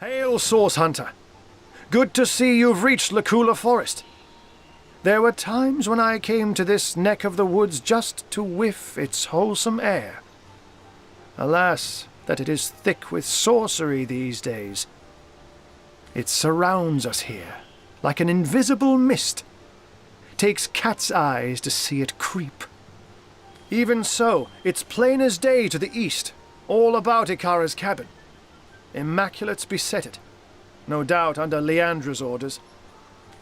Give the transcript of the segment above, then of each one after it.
Hail, Source Hunter. Good to see you've reached Lacula Forest. There were times when I came to this neck of the woods just to whiff its wholesome air. Alas, that it is thick with sorcery these days. It surrounds us here, like an invisible mist. Takes cat's eyes to see it creep. Even so, it's plain as day to the east, all about Ikara's cabin. Immaculates beset it, no doubt under Leandra's orders.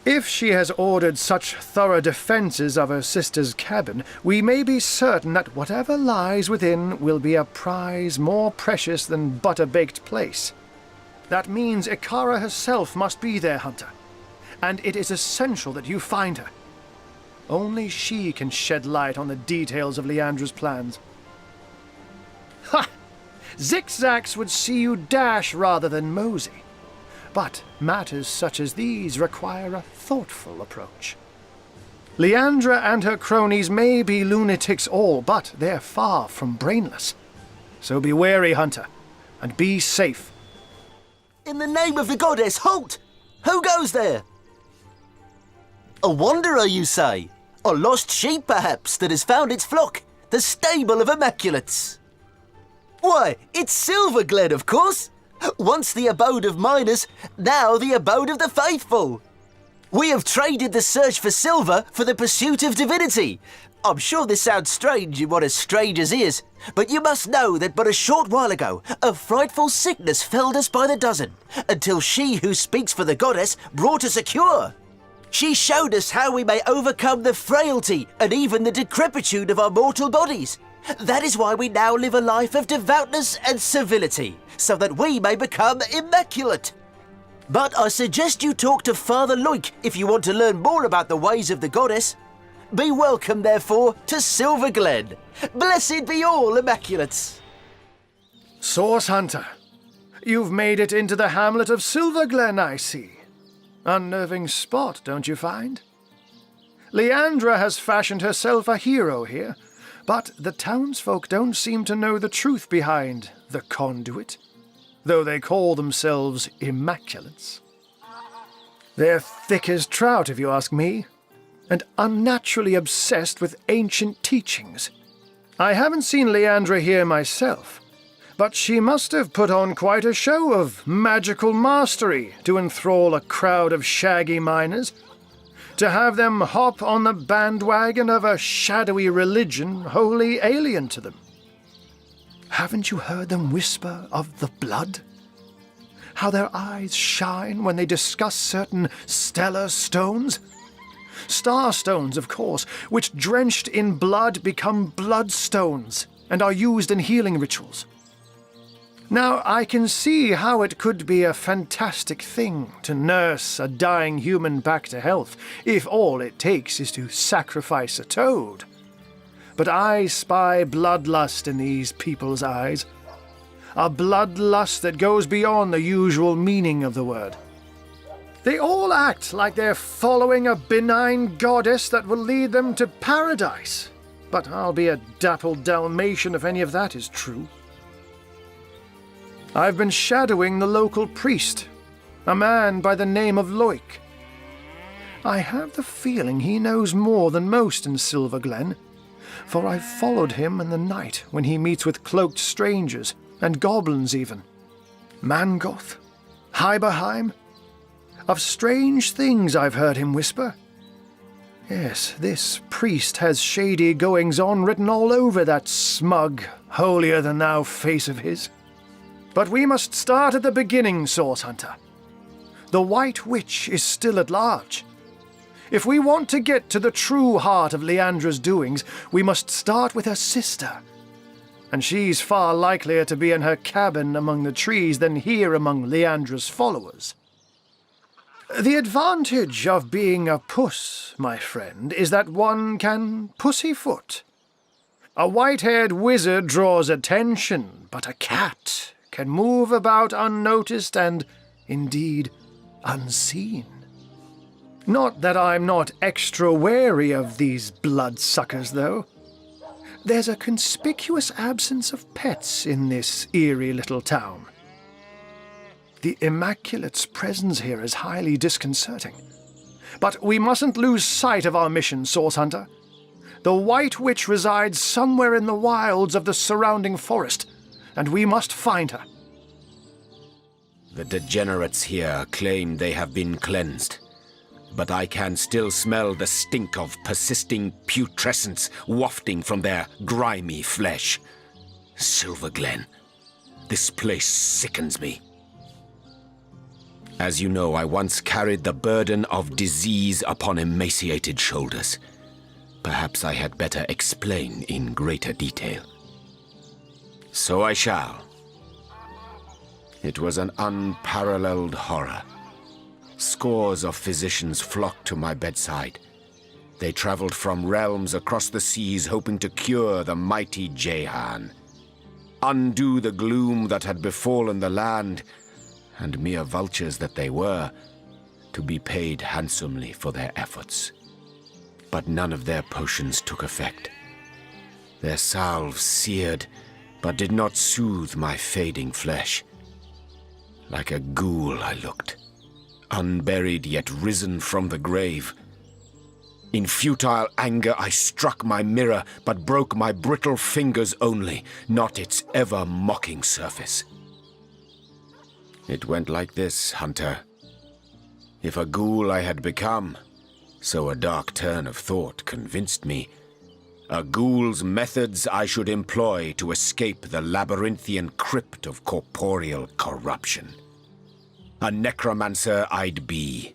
If she has ordered such thorough defences of her sister's cabin, we may be certain that whatever lies within will be a prize more precious than butter-baked plaice. That means Ikara herself must be there, Hunter, and it is essential that you find her. Only she can shed light on the details of Leandra's plans. Ha! Zigzags would see you dash rather than mosey. But matters such as these require a thoughtful approach. Leandra and her cronies may be lunatics all, but they're far from brainless. So be wary, Hunter, and be safe. In the name of the goddess, halt! Who goes there? A wanderer, you say? A lost sheep, perhaps, that has found its flock, the stable of Immaculates. Why, it's Silverglen, of course. Once the abode of miners, now the abode of the faithful. We have traded the search for silver for the pursuit of divinity. I'm sure this sounds strange in what is stranger's ears, but you must know that but a short while ago, a frightful sickness felled us by the dozen, until she who speaks for the goddess brought us a cure. She showed us how we may overcome the frailty and even the decrepitude of our mortal bodies. That is why we now live a life of devoutness and civility, so that we may become immaculate. But I suggest you talk to Father Loik if you want to learn more about the ways of the goddess. Be welcome, therefore, to Silverglen. Blessed be all Immaculates. Source Hunter, you've made it into the hamlet of Silverglen, I see. Unnerving spot, don't you find? Leandra has fashioned herself a hero here, but the townsfolk don't seem to know the truth behind the conduit, though they call themselves Immaculates. They're thick as trout, if you ask me, and unnaturally obsessed with ancient teachings. I haven't seen Leandra here myself, but she must have put on quite a show of magical mastery to enthrall a crowd of shaggy miners, to have them hop on the bandwagon of a shadowy religion wholly alien to them. Haven't you heard them whisper of the blood? How their eyes shine when they discuss certain stellar stones? Star stones, of course, which drenched in blood become bloodstones and are used in healing rituals. Now, I can see how it could be a fantastic thing to nurse a dying human back to health, if all it takes is to sacrifice a toad. But I spy bloodlust in these people's eyes. A bloodlust that goes beyond the usual meaning of the word. They all act like they're following a benign goddess that will lead them to paradise. But I'll be a dappled Dalmatian if any of that is true. I've been shadowing the local priest, a man by the name of Loik. I have the feeling he knows more than most in Silverglen, for I've followed him in the night when he meets with cloaked strangers, and goblins even. Mangoth, Hyberheim. Of strange things I've heard him whisper. Yes, this priest has shady goings-on written all over that smug, holier-than-thou face of his. But we must start at the beginning, Source Hunter. The White Witch is still at large. If we want to get to the true heart of Leandra's doings, we must start with her sister. And she's far likelier to be in her cabin among the trees than here among Leandra's followers. The advantage of being a puss, my friend, is that one can pussyfoot. A white-haired wizard draws attention, but a cat can move about unnoticed and, indeed, unseen. Not that I'm not extra wary of these bloodsuckers, though. There's a conspicuous absence of pets in this eerie little town. The Immaculate's presence here is highly disconcerting. But we mustn't lose sight of our mission, Source Hunter. The White Witch resides somewhere in the wilds of the surrounding forest, and we must find her. The degenerates here claim they have been cleansed, but I can still smell the stink of persisting putrescence wafting from their grimy flesh. Silver Glen, this place sickens me. As you know, I once carried the burden of disease upon emaciated shoulders. Perhaps I had better explain in greater detail. So I shall. It was an unparalleled horror. Scores of physicians flocked to my bedside. They traveled from realms across the seas hoping to cure the mighty Jehan, undo the gloom that had befallen the land, and mere vultures that they were, to be paid handsomely for their efforts. But none of their potions took effect. Their salves seared, but did not soothe my fading flesh. Like a ghoul I looked, unburied yet risen from the grave. In futile anger I struck my mirror, but broke my brittle fingers only, not its ever-mocking surface. It went like this, Hunter. If a ghoul I had become, so a dark turn of thought convinced me, a ghoul's methods I should employ to escape the labyrinthian crypt of corporeal corruption. A necromancer I'd be.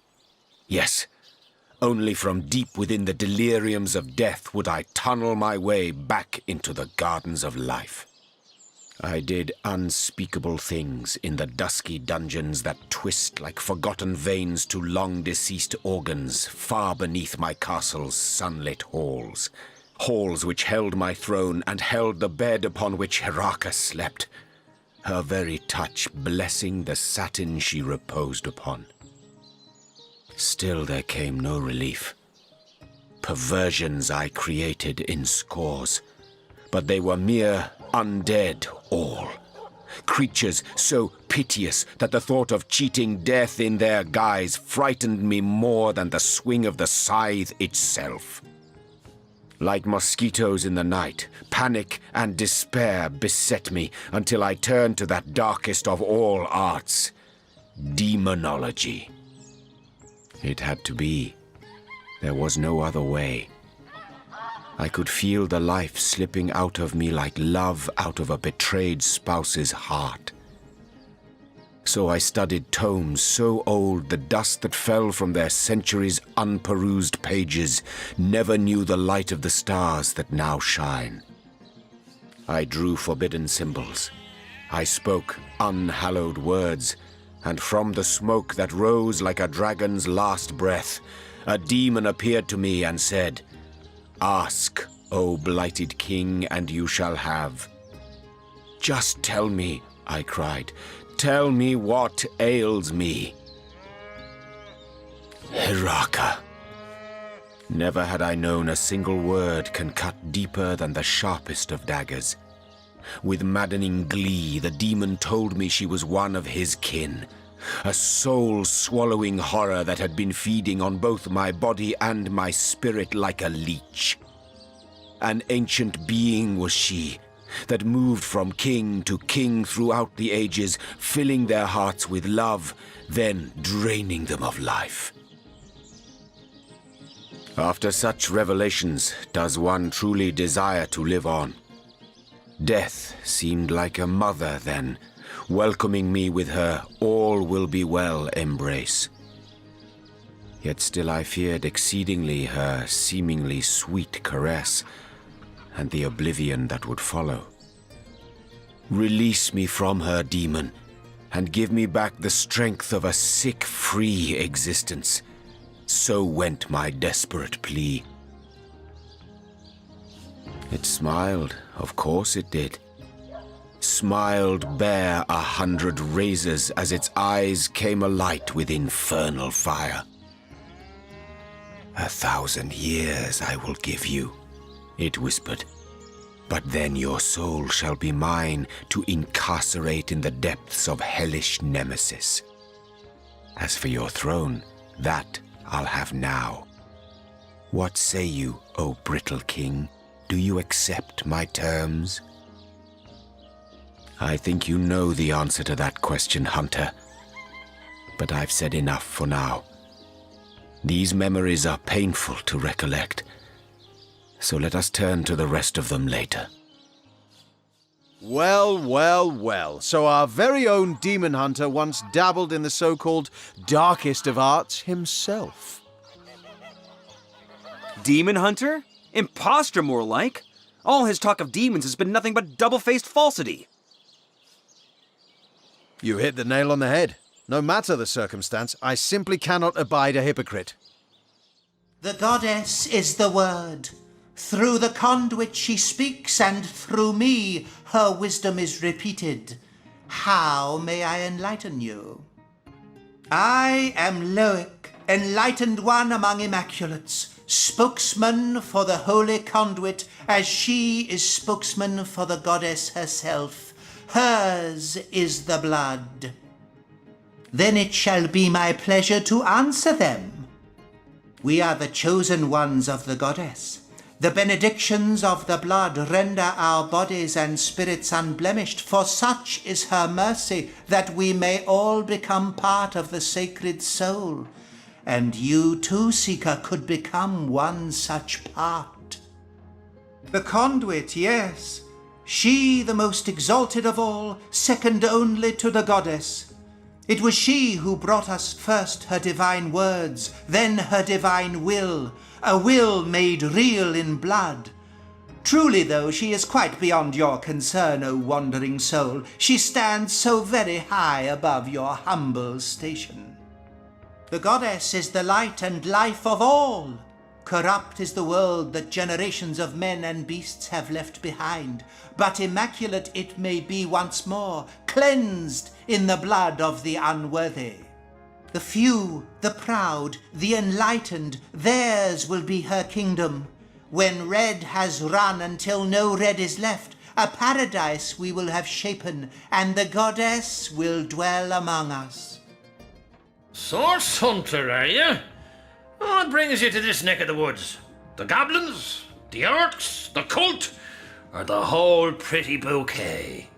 Yes, only from deep within the deliriums of death would I tunnel my way back into the gardens of life. I did unspeakable things in the dusky dungeons that twist like forgotten veins to long-deceased organs far beneath my castle's sunlit halls. Halls which held my throne and held the bed upon which Heraka slept, her very touch blessing the satin she reposed upon. Still there came no relief. Perversions I created in scores, but they were mere undead all. Creatures so piteous that the thought of cheating death in their guise frightened me more than the swing of the scythe itself. Like mosquitoes in the night, panic and despair beset me until I turned to that darkest of all arts, demonology. It had to be. There was no other way. I could feel the life slipping out of me like love out of a betrayed spouse's heart. So I studied tomes so old the dust that fell from their centuries' unperused pages never knew the light of the stars that now shine. I drew forbidden symbols. I spoke unhallowed words, and from the smoke that rose like a dragon's last breath, a demon appeared to me and said, "Ask, O blighted king, and you shall have." "Just tell me," I cried. "Tell me what ails me." Heraka. Never had I known a single word can cut deeper than the sharpest of daggers. With maddening glee, the demon told me she was one of his kin, a soul-swallowing horror that had been feeding on both my body and my spirit like a leech. An ancient being was she, that moved from king to king throughout the ages, filling their hearts with love, then draining them of life. After such revelations, does one truly desire to live on? Death seemed like a mother then, welcoming me with her all will be well embrace. Yet still I feared exceedingly her seemingly sweet caress, and the oblivion that would follow. Release me from her, demon, and give me back the strength of a sick, free existence. So went my desperate plea. It smiled, of course it did. Smiled bare 100 razors as its eyes came alight with infernal fire. 1,000 years I will give you, it whispered. But then your soul shall be mine to incarcerate in the depths of hellish nemesis. As for your throne, that I'll have now. What say you, O brittle king? Do you accept my terms? I think you know the answer to that question, Hunter. But I've said enough for now. These memories are painful to recollect, so let us turn to the rest of them later. Well, well, well. So our very own demon hunter once dabbled in the so-called darkest of arts himself. Demon hunter? Imposter, more like. All his talk of demons has been nothing but double-faced falsity. You hit the nail on the head. No matter the circumstance, I simply cannot abide a hypocrite. The goddess is the word. Through the conduit she speaks, and through me her wisdom is repeated. How may I enlighten you? I am Loic, enlightened one among immaculates, spokesman for the holy conduit, as she is spokesman for the goddess herself. Hers is the blood. Then it shall be my pleasure to answer them. We are the chosen ones of the goddess. The benedictions of the blood render our bodies and spirits unblemished, for such is her mercy, that we may all become part of the sacred soul. And you too, Seeker, could become one such part. The conduit, yes. She, the most exalted of all, second only to the goddess. It was she who brought us first her divine words, then her divine will, a will made real in blood. Truly, though, she is quite beyond your concern, O wandering soul. She stands so very high above your humble station. The goddess is the light and life of all. Corrupt is the world that generations of men and beasts have left behind, but immaculate it may be once more, cleansed in the blood of the unworthy. The few, the proud, the enlightened, theirs will be her kingdom. When red has run until no red is left, a paradise we will have shapen, and the goddess will dwell among us. Source hunter, are you? What brings you to this neck of the woods? The goblins? The orcs? The cult? Or the whole pretty bouquet?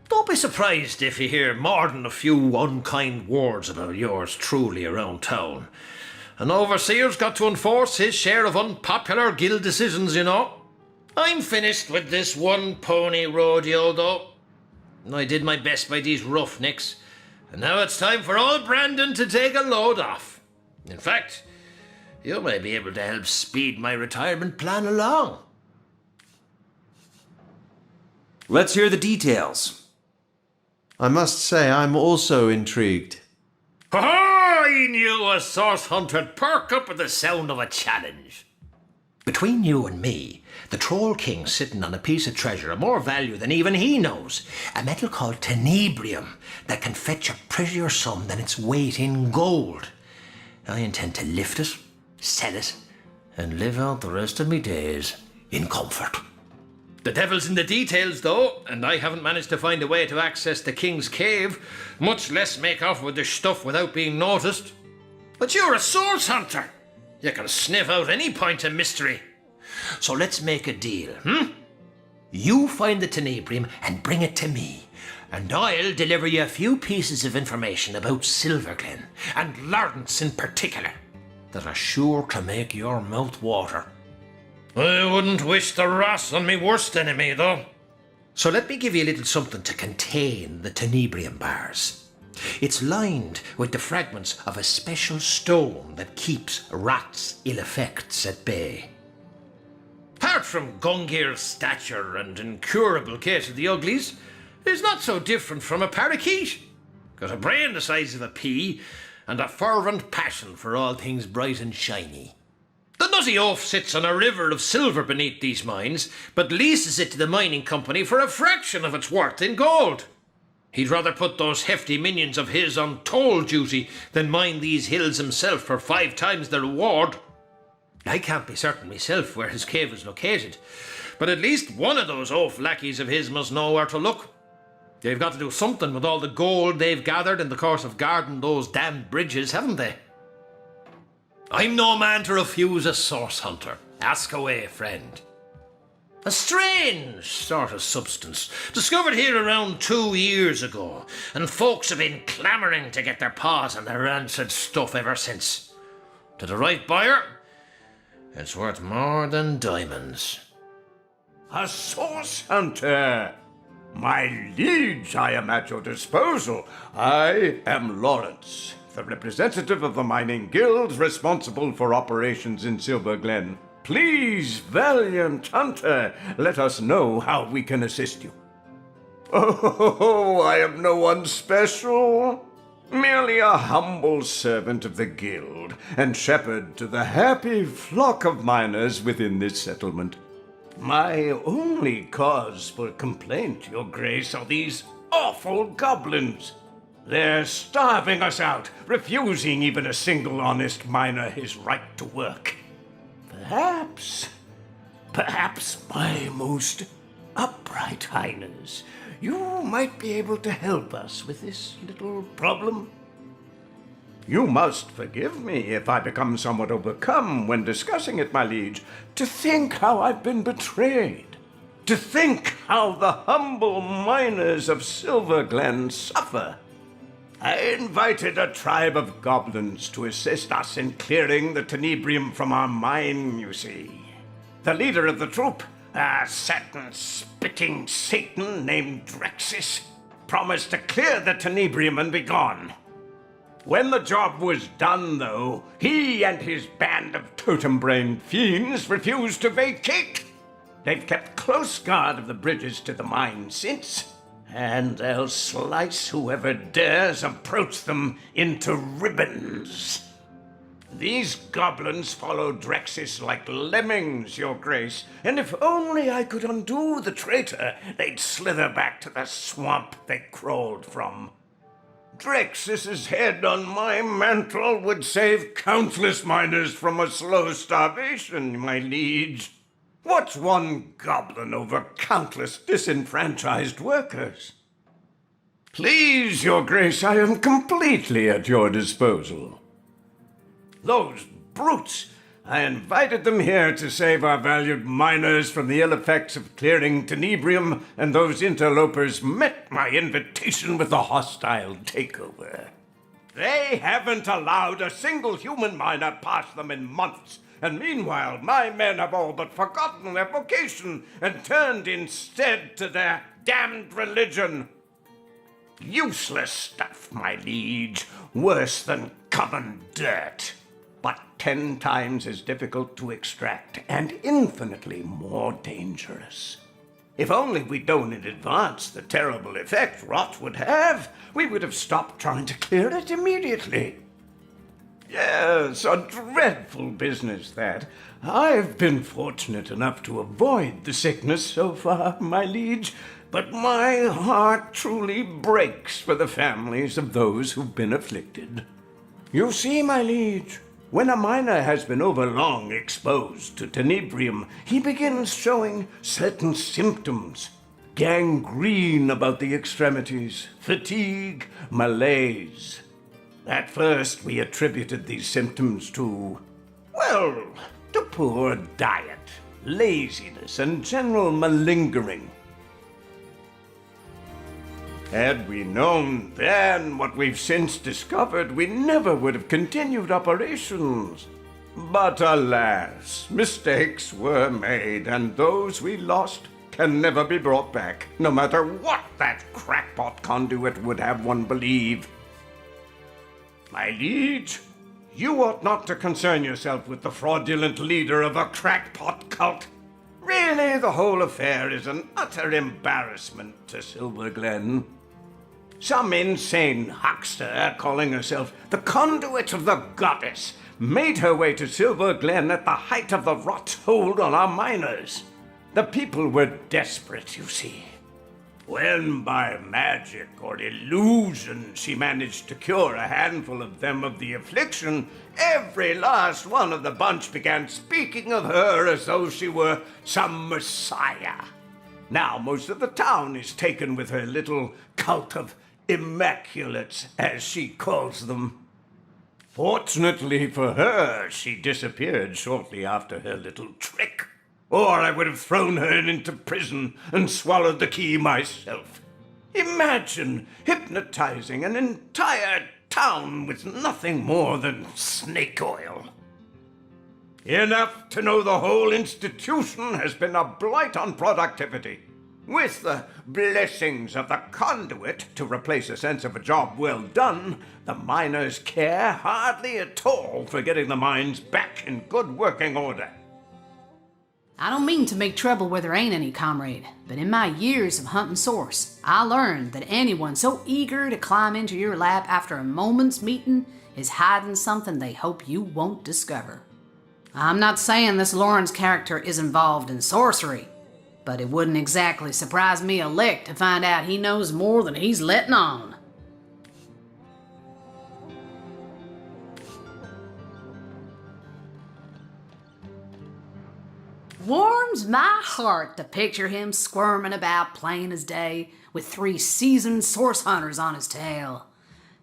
Don't be surprised if you hear more than a few unkind words about yours truly around town. An overseer's got to enforce his share of unpopular guild decisions, you know. I'm finished with this one-pony rodeo, though. I did my best by these roughnecks, and now it's time for old Brandon to take a load off. In fact, you may be able to help speed my retirement plan along. Let's hear the details. I must say I'm also intrigued. I knew a source hunter'd perk up at the sound of a challenge. Between you and me, the Troll King's sitting on a piece of treasure of more value than even he knows. A metal called tenebrium that can fetch a prettier sum than its weight in gold. I intend to lift it, sell it, and live out the rest of me days in comfort. The devil's in the details, though, and I haven't managed to find a way to access the King's Cave, much less make off with the stuff without being noticed. But you're a source hunter. You can sniff out any point of mystery. So let's make a deal, You find the tenebrium and bring it to me, and I'll deliver you a few pieces of information about Silverglen, and Lawrence in particular, that are sure to make your mouth water. I wouldn't wish the wrath on me worst enemy, though. So let me give you a little something to contain the tenebrium bars. It's lined with the fragments of a special stone that keeps rats' ill effects at bay. Apart from Gungir's stature and incurable case of the uglies, is not so different from a parakeet. Got a brain the size of a pea, and a fervent passion for all things bright and shiny. The nutty oaf sits on a river of silver beneath these mines, but leases it to the mining company for a fraction of its worth in gold. He'd rather put those hefty minions of his on toll duty than mine these hills himself for 5 times the reward. I can't be certain myself where his cave is located, But at least one of those oaf lackeys of his must know where to look. They've got to do something with all the gold they've gathered in the course of guarding those damned bridges, haven't they? I'm no man to refuse a source hunter. Ask away, friend. A strange sort of substance, discovered here around 2 years ago, and folks have been clamouring to get their paws on the rancid stuff ever since. To the right buyer, it's worth more than diamonds. A source hunter! My liege, I am at your disposal. I am Lawrence, the representative of the mining guild responsible for operations in Silver Glen. Please, valiant hunter, let us know how we can assist you. Oh, I am no one special. Merely a humble servant of the guild and shepherd to the happy flock of miners within this settlement. My only cause for complaint, Your Grace, are these awful goblins. They're starving us out, refusing even a single honest miner his right to work. Perhaps, my most upright highness, you might be able to help us with this little problem. You must forgive me if I become somewhat overcome when discussing it, my liege. To think how I've been betrayed. To think how the humble miners of Silver Glen suffer. I invited a tribe of goblins to assist us in clearing the tenebrium from our mine, you see. The leader of the troop, a certain spitting Satan named Drexis, promised to clear the tenebrium and be gone. When the job was done, though, he and his band of totem-brained fiends refused to vacate. They've kept close guard of the bridges to the mine since, and they'll slice whoever dares approach them into ribbons. These goblins follow Drexis like lemmings, Your Grace, and if only I could undo the traitor, they'd slither back to the swamp they crawled from. Drexis's head on my mantle would save countless miners from a slow starvation, my liege. What's one goblin over countless disenfranchised workers? Please, Your Grace, I am completely at your disposal. Those brutes! I invited them here to save our valued miners from the ill effects of clearing tenebrium, and those interlopers met my invitation with a hostile takeover. They haven't allowed a single human miner past them in months, and meanwhile my men have all but forgotten their vocation and turned instead to their damned religion. Useless stuff, my liege, worse than common dirt, but 10 times as difficult to extract and infinitely more dangerous. If only we'd known in advance the terrible effect rot would have, we would have stopped trying to clear it immediately. Yes, a dreadful business that. I've been fortunate enough to avoid the sickness so far, my liege, but my heart truly breaks for the families of those who've been afflicted. You see, my liege, when a miner has been overlong exposed to tenebrium, he begins showing certain symptoms. Gangrene about the extremities, fatigue, malaise. At first we attributed these symptoms to poor diet, laziness, and general malingering. Had we known then what we've since discovered, we never would have continued operations. But alas, mistakes were made, and those we lost can never be brought back, no matter what that crackpot conduit would have one believe. My liege, you ought not to concern yourself with the fraudulent leader of a crackpot cult. Really, the whole affair is an utter embarrassment to Silver Glen. Some insane huckster calling herself the conduit of the goddess made her way to Silver Glen at the height of the rot hold on our miners. The people were desperate, you see. When by magic or illusion she managed to cure a handful of them of the affliction, every last one of the bunch began speaking of her as though she were some messiah. Now most of the town is taken with her little cult of immaculates, as she calls them. Fortunately for her, she disappeared shortly after her little trick, or I would have thrown her into prison and swallowed the key myself. Imagine hypnotizing an entire town with nothing more than snake oil. Enough to know the whole institution has been a blight on productivity. With the blessings of the conduit to replace a sense of a job well done, the miners care hardly at all for getting the mines back in good working order. I don't mean to make trouble where there ain't any, comrade, but in my years of hunting source, I learned that anyone so eager to climb into your lap after a moment's meeting is hiding something they hope you won't discover. I'm not saying this Lawrence character is involved in sorcery, but it wouldn't exactly surprise me a lick to find out he knows more than he's letting on. Warms my heart to picture him squirming about plain as day with 3 seasoned source hunters on his tail.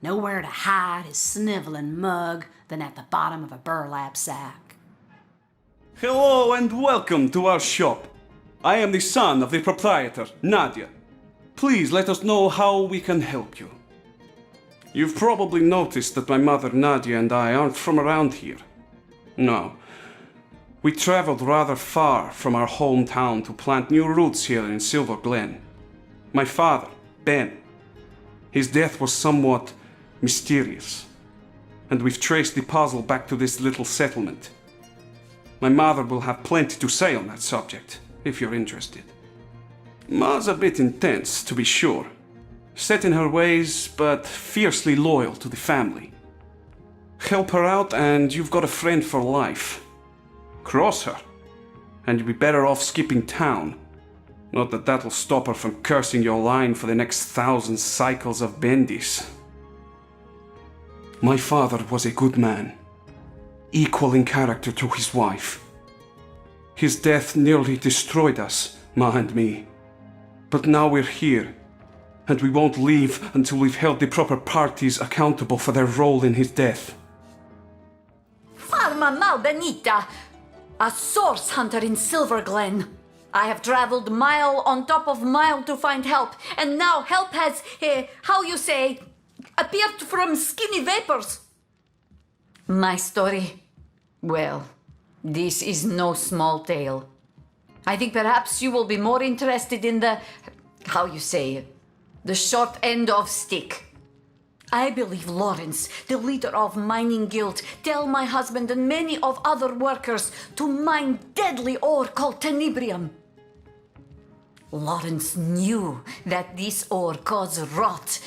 Nowhere to hide his sniveling mug than at the bottom of a burlap sack. Hello and welcome to our shop. I am the son of the proprietor, Nadia. Please let us know how we can help you. You've probably noticed that my mother Nadia and I aren't from around here. No. We traveled rather far from our hometown to plant new roots here in Silver Glen. My father, Ben, his death was somewhat mysterious, and we've traced the puzzle back to this little settlement. My mother will have plenty to say on that subject, if you're interested. Ma's a bit intense, to be sure. Set in her ways, but fiercely loyal to the family. Help her out and you've got a friend for life. Cross her, and you'll be better off skipping town. Not that that'll stop her from cursing your line for the next 1,000 cycles of bendis. My father was a good man, equal in character to his wife. His death nearly destroyed us, Ma and me. But now we're here, and we won't leave until we've held the proper parties accountable for their role in his death. Farma Malbenita, a source hunter in Silver Glen. I have traveled mile on top of mile to find help, and now help has, appeared from skinny vapors. My story? Well, this is no small tale. I think perhaps you will be more interested in the short end of stick. I believe Lawrence, the leader of mining guild, tell my husband and many of other workers to mine deadly ore called tenebrium. Lawrence knew that this ore caused rot.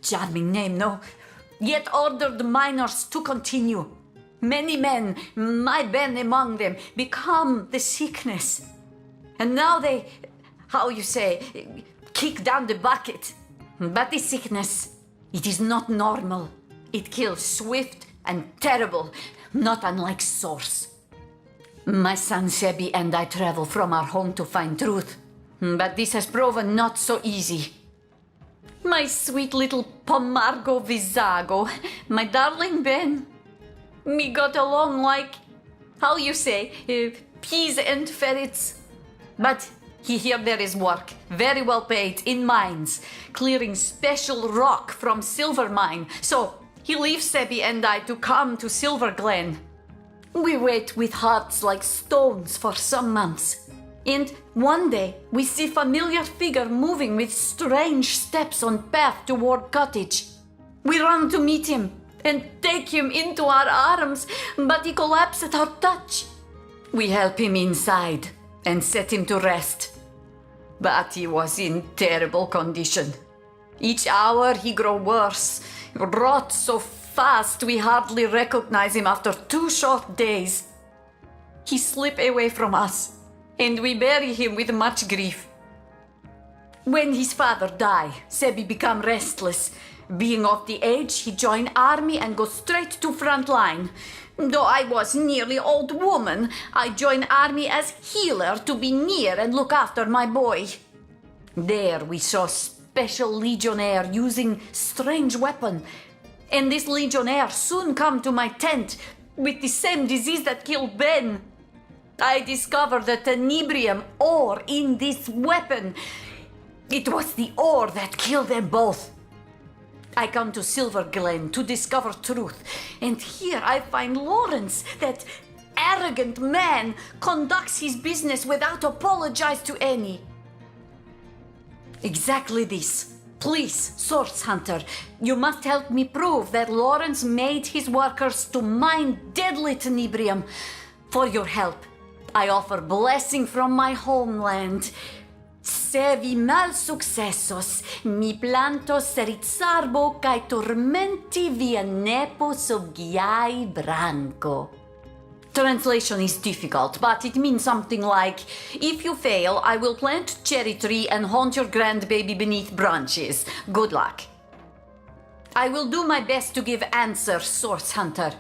Charming name, no? Yet ordered the miners to continue. Many men, my Ben among them, become the sickness. And now they, kick down the bucket. But the sickness, it is not normal. It kills swift and terrible, not unlike source. My son Sebi and I travel from our home to find truth. But this has proven not so easy. My sweet little Pomargo Vizago, my darling Ben. We got along like, peas and ferrets. But here there is work, very well paid, in mines, clearing special rock from silver mine. So he leaves Sebi and I to come to Silver Glen. We wait with hearts like stones for some months. And one day we see familiar figure moving with strange steps on path toward cottage. We run to meet him and take him into our arms, but he collapses at our touch. We help him inside and set him to rest. But he was in terrible condition. Each hour he grow worse, rot so fast we hardly recognize him after 2 short days. He slip away from us, and we bury him with much grief. When his father died, Sebi became restless. Being of the age, he joined army and go straight to front line. Though I was nearly old woman, I joined army as healer to be near and look after my boy. There we saw special legionnaire using strange weapon. And this legionnaire soon come to my tent with the same disease that killed Ben. I discovered the tenebrium ore in this weapon. It was the ore that killed them both. I come to Silver Glen to discover truth, and here I find Lawrence, that arrogant man, conducts his business without apologize to any. Exactly this. Please, Source Hunter, you must help me prove that Lawrence made his workers to mine deadly tenebrium. For your help, I offer blessing from my homeland. Se vi mal successos, mi plantos rizzarbo cae tormenti via nepo soggiai branco. Translation is difficult, but it means something like, if you fail, I will plant cherry tree and haunt your grandbaby beneath branches. Good luck. I will do my best to give answer, Source Hunter.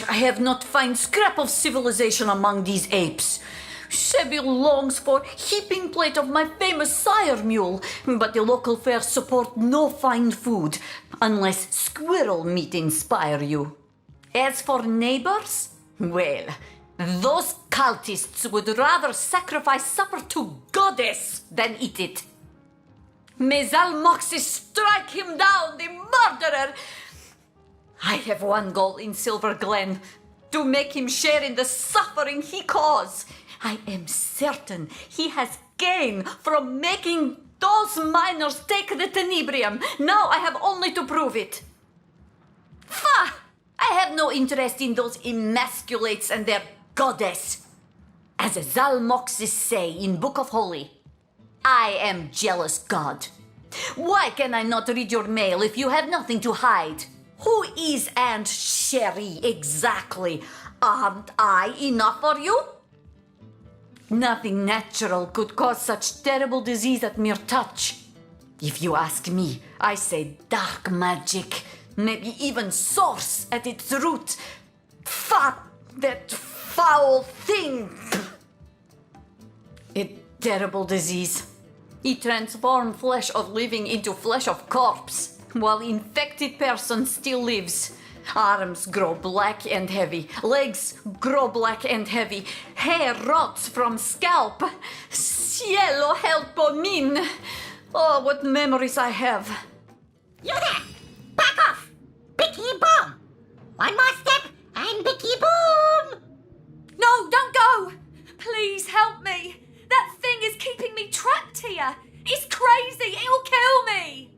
I have not found scrap of civilization among these apes. Sebi longs for heaping plate of my famous sire mule, but the local fairs support no fine food, unless squirrel meat inspire you. As for neighbors, well, those cultists would rather sacrifice supper to goddess than eat it. May Zalmoxis strike him down, the murderer! I have one goal in Silver Glen, to make him share in the suffering he caused. I am certain he has gained from making those miners take the tenebrium. Now I have only to prove it. Fa! I have no interest in those emasculates and their goddess. As Zalmoxis say in Book of Holy, I am jealous God. Why can I not read your mail if you have nothing to hide? Who is Aunt Sherry exactly? Aren't I enough for you? Nothing natural could cause such terrible disease at mere touch. If you ask me, I say dark magic, maybe even source at its root. That foul thing! A terrible disease. It transforms flesh of living into flesh of corpse, while infected person still lives. Arms grow black and heavy, legs grow black and heavy, hair rots from scalp. Cielo helpo min! Oh, what memories I have. You there! Back off! Bicky bomb! One more step and Bicky boom! No, don't go! Please help me! That thing is keeping me trapped here! It's crazy! It'll kill me!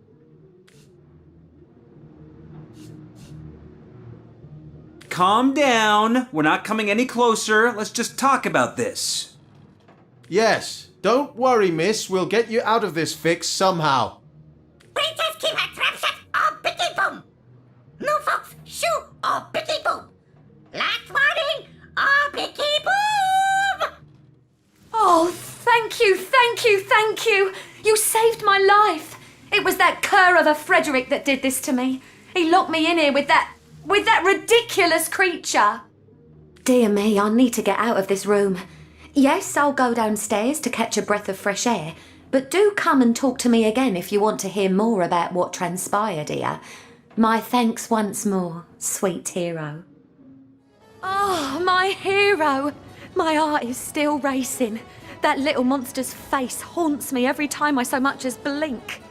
Calm down. We're not coming any closer. Let's just talk about this. Yes, don't worry, miss. We'll get you out of this fix somehow. We just keep a trap shut or Bicky boom! No folks, shoo or Bicky boom! Last warning or Bicky boom! Oh, thank you, thank you, thank you! You saved my life! It was that cur of a Frederick that did this to me. He locked me in here with that ridiculous creature. Dear me, I need to get out of this room. Yes, I'll go downstairs to catch a breath of fresh air, but do come and talk to me again if you want to hear more about what transpired here. My thanks once more, sweet hero. Oh, my hero! My heart is still racing. That little monster's face haunts me every time I so much as blink.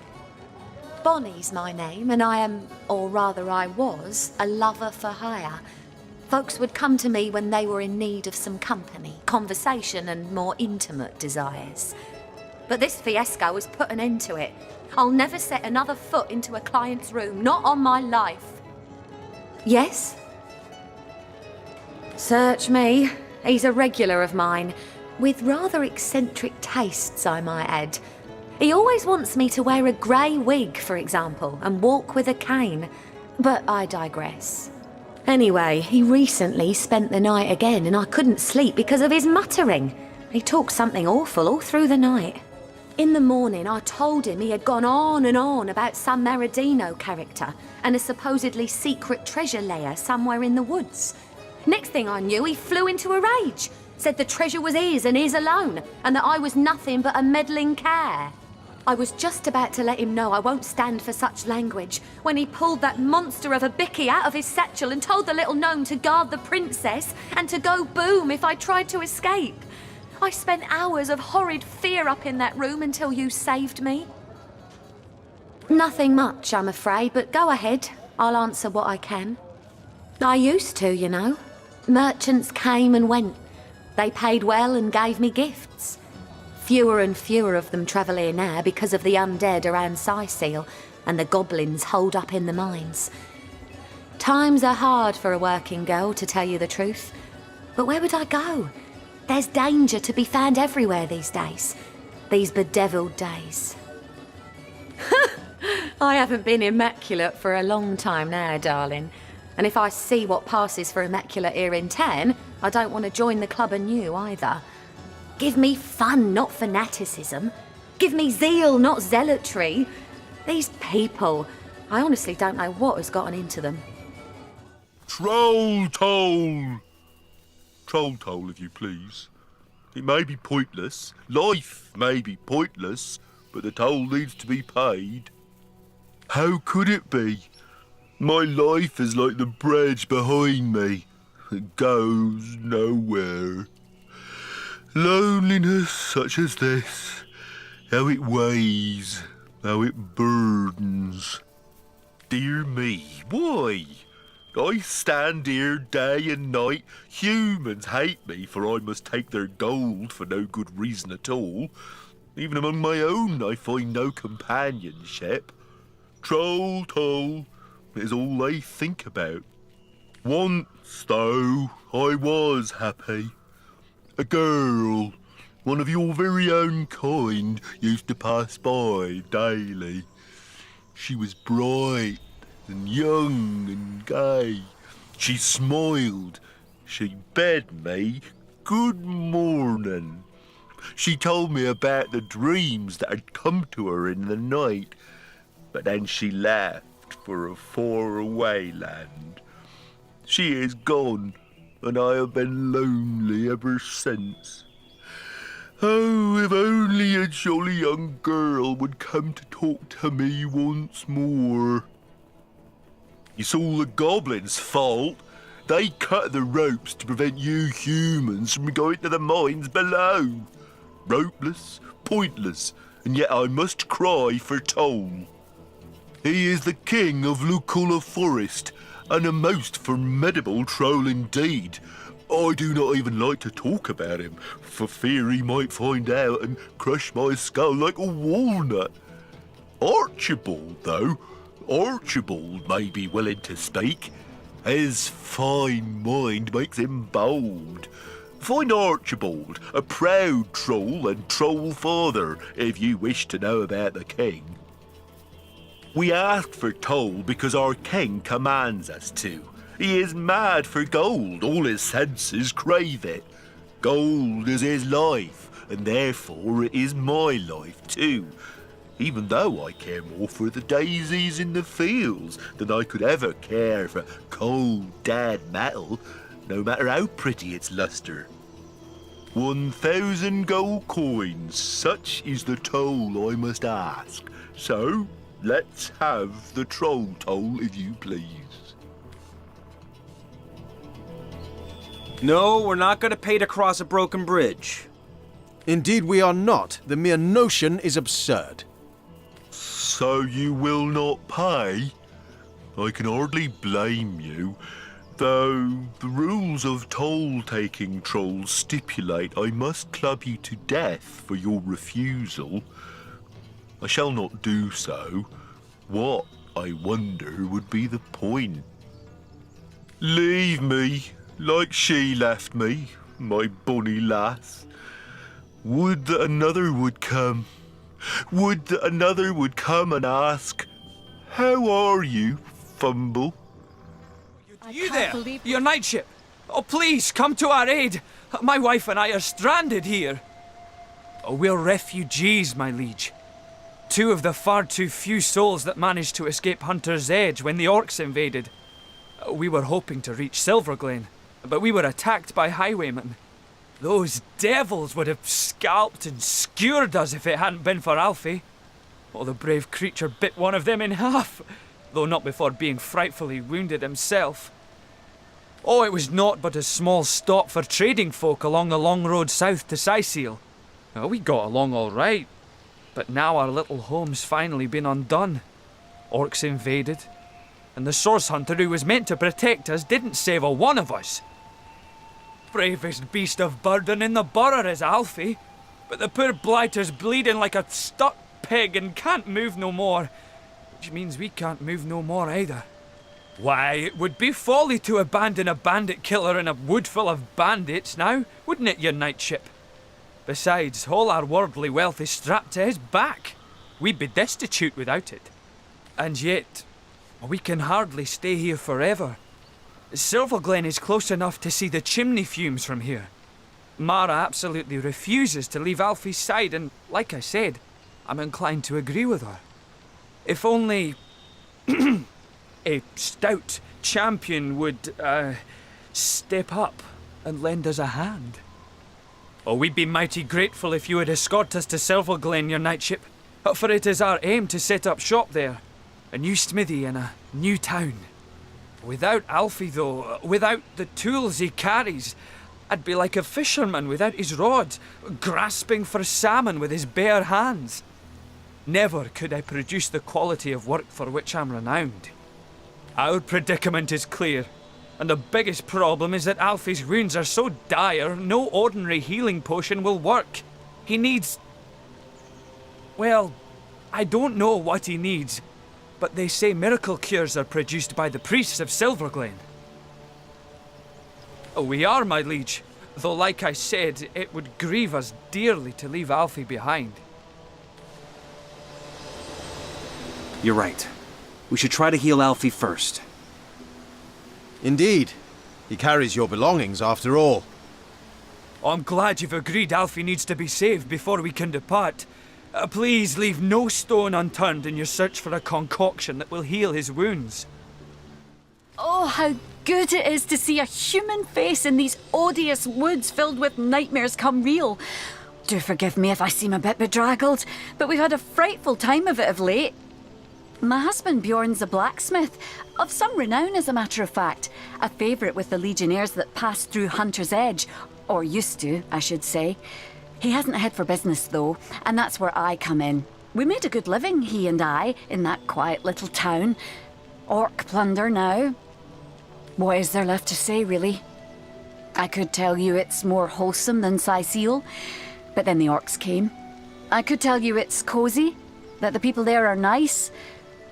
Bonnie's my name, and I am, or rather I was, a lover for hire. Folks would come to me when they were in need of some company, conversation, and more intimate desires. But this fiasco has put an end to it. I'll never set another foot into a client's room, not on my life. Yes? Search me. He's a regular of mine, with rather eccentric tastes, I might add. He always wants me to wear a grey wig, for example, and walk with a cane. But I digress. Anyway, he recently spent the night again and I couldn't sleep because of his muttering. He talked something awful all through the night. In the morning, I told him he had gone on and on about some Meridino character and a supposedly secret treasure lair somewhere in the woods. Next thing I knew, he flew into a rage, said the treasure was his and his alone, and that I was nothing but a meddling care. I was just about to let him know I won't stand for such language when he pulled that monster of a bicky out of his satchel and told the little gnome to guard the princess and to go boom if I tried to escape. I spent hours of horrid fear up in that room until you saved me. Nothing much, I'm afraid, but go ahead. I'll answer what I can. I used to, you know. Merchants came and went. They paid well and gave me gifts. Fewer and fewer of them travel here now because of the undead around Seal and the goblins holed up in the mines. Times are hard for a working girl, to tell you the truth. But where would I go? There's danger to be found everywhere these days. These bedeviled days. I haven't been immaculate for a long time now, darling. And if I see what passes for immaculate here in town, I don't want to join the club anew either. Give me fun, not fanaticism. Give me zeal, not zealotry. These people, I honestly don't know what has gotten into them. Troll toll! Troll toll, if you please. It may be pointless, life may be pointless, but the toll needs to be paid. How could it be? My life is like the bridge behind me. It goes nowhere. Loneliness such as this, how it weighs, how it burdens. Dear me, why? I stand here day and night. Humans hate me, for I must take their gold for no good reason at all. Even among my own I find no companionship. Troll toll is all they think about. Once, though, I was happy. A girl, one of your very own kind, used to pass by daily. She was bright and young and gay. She smiled. She bade me good morning. She told me about the dreams that had come to her in the night, but then she left for a far-away land. She is gone, and I have been lonely ever since. Oh, if only a jolly young girl would come to talk to me once more. It's all the goblins' fault. They cut the ropes to prevent you humans from going to the mines below. Ropeless, pointless, and yet I must cry for toll. He is the king of Lucula Forest, and a most formidable troll indeed. I do not even like to talk about him, for fear he might find out and crush my skull like a walnut. Archibald, though, Archibald may be willing to speak. His fine mind makes him bold. Find Archibald, a proud troll and troll father, if you wish to know about the king. We ask for toll because our king commands us to. He is mad for gold, all his senses crave it. Gold is his life, and therefore it is my life too. Even though I care more for the daisies in the fields than I could ever care for cold, dead metal, no matter how pretty its lustre. 1,000 gold coins, such is the toll I must ask. So, let's have the troll toll, if you please. No, we're not going to pay to cross a broken bridge. Indeed we are not. The mere notion is absurd. So you will not pay? I can hardly blame you, though the rules of toll-taking trolls stipulate I must club you to death for your refusal. I shall not do so. What, I wonder, would be the point? Leave me, like she left me, my bonny lass. Would that another would come. Would that another would come and ask, "How are you, Fumble?" You there, your knightship. Oh, please, come to our aid. My wife and I are stranded here. We're refugees, my liege. Two of the far too few souls that managed to escape Hunter's Edge when the orcs invaded. We were hoping to reach Silverglen, but we were attacked by highwaymen. Those devils would have scalped and skewered us if it hadn't been for Alfie. Oh, the brave creature bit one of them in half, though not before being frightfully wounded himself. Oh, it was naught but a small stop for trading folk along the long road south to Sicil. We got along all right, but now our little home's finally been undone. Orcs invaded, and the source hunter who was meant to protect us didn't save a one of us. Bravest beast of burden in the borough is Alfie, but the poor blighter's bleeding like a stuck pig and can't move no more, which means we can't move no more either. Why, it would be folly to abandon a bandit killer in a wood full of bandits now, wouldn't it, your knightship? Besides, all our worldly wealth is strapped to his back. We'd be destitute without it. And yet, we can hardly stay here forever. Silverglen is close enough to see the chimney fumes from here. Mara absolutely refuses to leave Alfie's side, and like I said, I'm inclined to agree with her. If only a stout champion would, step up and lend us a hand. Oh, we'd be mighty grateful if you would escort us to Silverglen, your knightship, for it is our aim to set up shop there, a new smithy in a new town. Without Alfie, though, without the tools he carries, I'd be like a fisherman without his rod, grasping for salmon with his bare hands. Never could I produce the quality of work for which I'm renowned. Our predicament is clear, and the biggest problem is that Alfie's wounds are so dire, no ordinary healing potion will work. He needs... well, I don't know what he needs, but they say miracle cures are produced by the priests of Silverglen. We are, my liege, though like I said, it would grieve us dearly to leave Alfie behind. You're right. We should try to heal Alfie first. Indeed. He carries your belongings after all. I'm glad you've agreed Alfie needs to be saved before we can depart. Please leave no stone unturned in your search for a concoction that will heal his wounds. Oh, how good it is to see a human face in these odious woods filled with nightmares come real. Do forgive me if I seem a bit bedraggled, but we've had a frightful time of it of late. My husband Bjorn's a blacksmith, of some renown as a matter of fact, a favourite with the legionnaires that passed through Hunter's Edge, or used to, I should say. He hasn't a head for business though, and that's where I come in. We made a good living, he and I, in that quiet little town. Orc plunder now. What is there left to say, really? I could tell you it's more wholesome than Sicil, but then the orcs came. I could tell you it's cosy, that the people there are nice,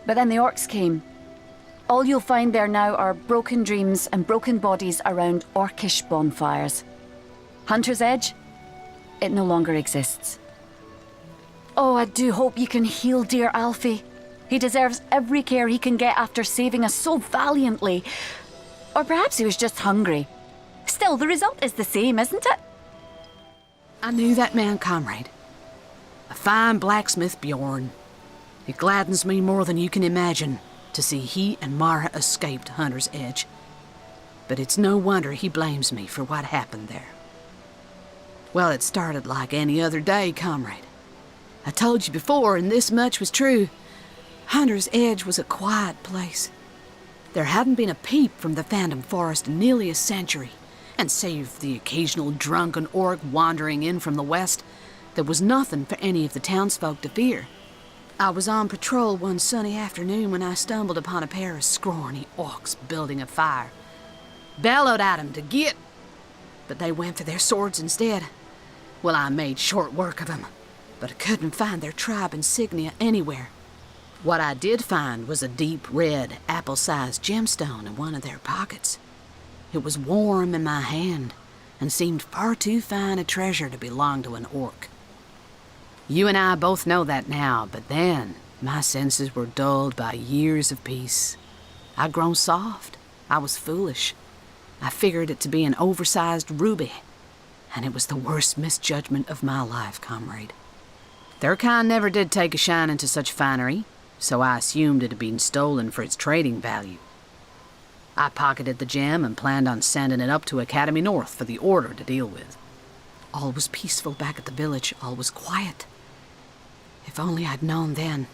but then the orcs came. All you'll find there now are broken dreams and broken bodies around orcish bonfires. Hunter's Edge? It no longer exists. Oh, I do hope you can heal dear Alfie. He deserves every care he can get after saving us so valiantly. Or perhaps he was just hungry. Still, the result is the same, isn't it? I knew that man, comrade. A fine blacksmith, Bjorn. It gladdens me more than you can imagine to see he and Mara escaped Hunter's Edge. But it's no wonder he blames me for what happened there. Well, it started like any other day, comrade. I told you before, and this much was true. Hunter's Edge was a quiet place. There hadn't been a peep from the Phantom Forest in nearly a century, and save the occasional drunken orc wandering in from the west, there was nothing for any of the townsfolk to fear. I was on patrol one sunny afternoon when I stumbled upon a pair of scrawny orcs building a fire. Bellowed at 'em to get, but they went for their swords instead. Well, I made short work of 'em, but I couldn't find their tribe insignia anywhere. What I did find was a deep red, apple-sized gemstone in one of their pockets. It was warm in my hand and seemed far too fine a treasure to belong to an orc. You and I both know that now, but then my senses were dulled by years of peace. I'd grown soft. I was foolish. I figured it to be an oversized ruby. and it was the worst misjudgment of my life, comrade. Their kind never did take a shining to such finery, so I assumed it had been stolen for its trading value. I pocketed the gem and planned on sending it up to Academy North for the Order to deal with. All was peaceful back at the village, all was quiet. If only I'd known then.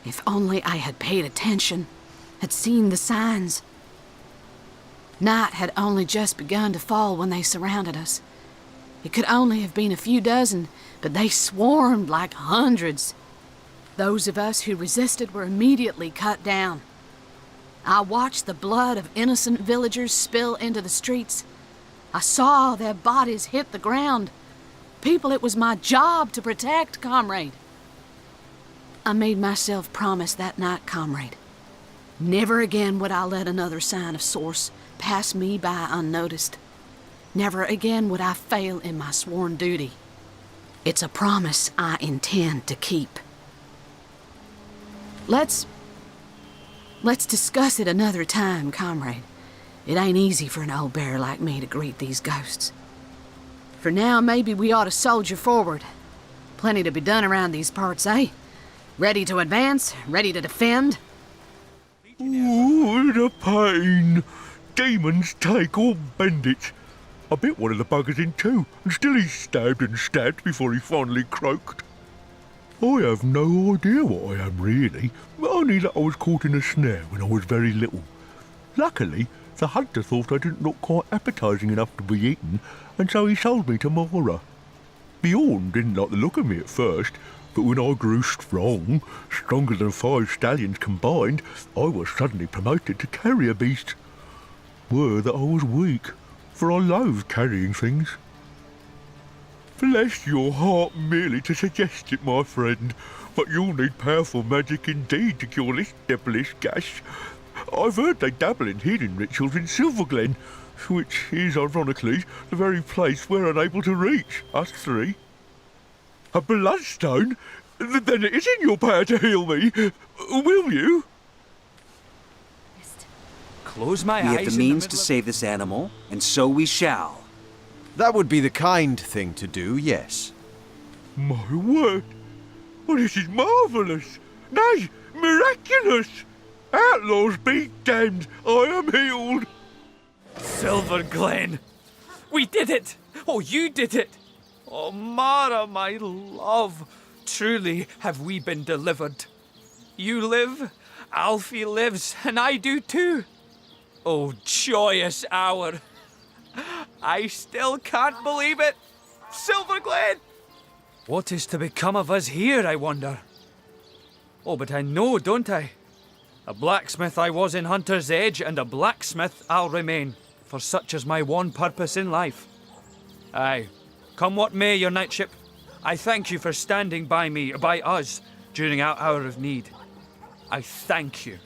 If only I had paid attention, had seen the signs. Night had only just begun to fall when they surrounded us. It could only have been a few dozen, but they swarmed like hundreds. Those of us who resisted were immediately cut down. I watched the blood of innocent villagers spill into the streets. I saw their bodies hit the ground. People it was my job to protect, comrade. I made myself promise that night, comrade. Never again would I let another sign of source pass me by unnoticed. Never again would I fail in my sworn duty. It's a promise I intend to keep. Let's discuss it another time, comrade. It ain't easy for an old bear like me to greet these ghosts. For now, maybe we ought to soldier forward. Plenty to be done around these parts, eh? Ready to advance? Ready to defend? Ooh, the pain. Demons take all bandits. I bit one of the buggers in two, and still he stabbed and stabbed before he finally croaked. I have no idea what I am really, only that I was caught in a snare when I was very little. Luckily, the hunter thought I didn't look quite appetising enough to be eaten, and so he sold me to Mora. Bjorn didn't like the look of me at first, but when I grew strong, stronger than 5 stallions combined, I was suddenly promoted to carrier beast. Were that I was weak, for I loathed carrying things. Bless your heart merely to suggest it, my friend, but you'll need powerful magic indeed to cure this devilish gash. I've heard they dabble in healing rituals in Silverglen, which is, ironically, the very place we're unable to reach, us three. A bloodstone? Then it is in your power to heal me. Will you? Close my We eyes. have the means to save this animal, and so we shall. That would be the kind thing to do, yes. My word! Well, this is marvellous! Nay, miraculous! Outlaws be damned! I am healed! Silverglen! We did it! Oh, you did it! Oh, Mara, my love! Truly have we been delivered. You live, Alfie lives, and I do too. Oh, joyous hour! I still can't believe it! Silverglen! What is to become of us here, I wonder? Oh, but I know, don't I? A blacksmith I was in Hunter's Edge, and a blacksmith I'll remain, for such is my one purpose in life. Aye, come what may, your knightship, I thank you for standing by me, by us, during our hour of need. I thank you.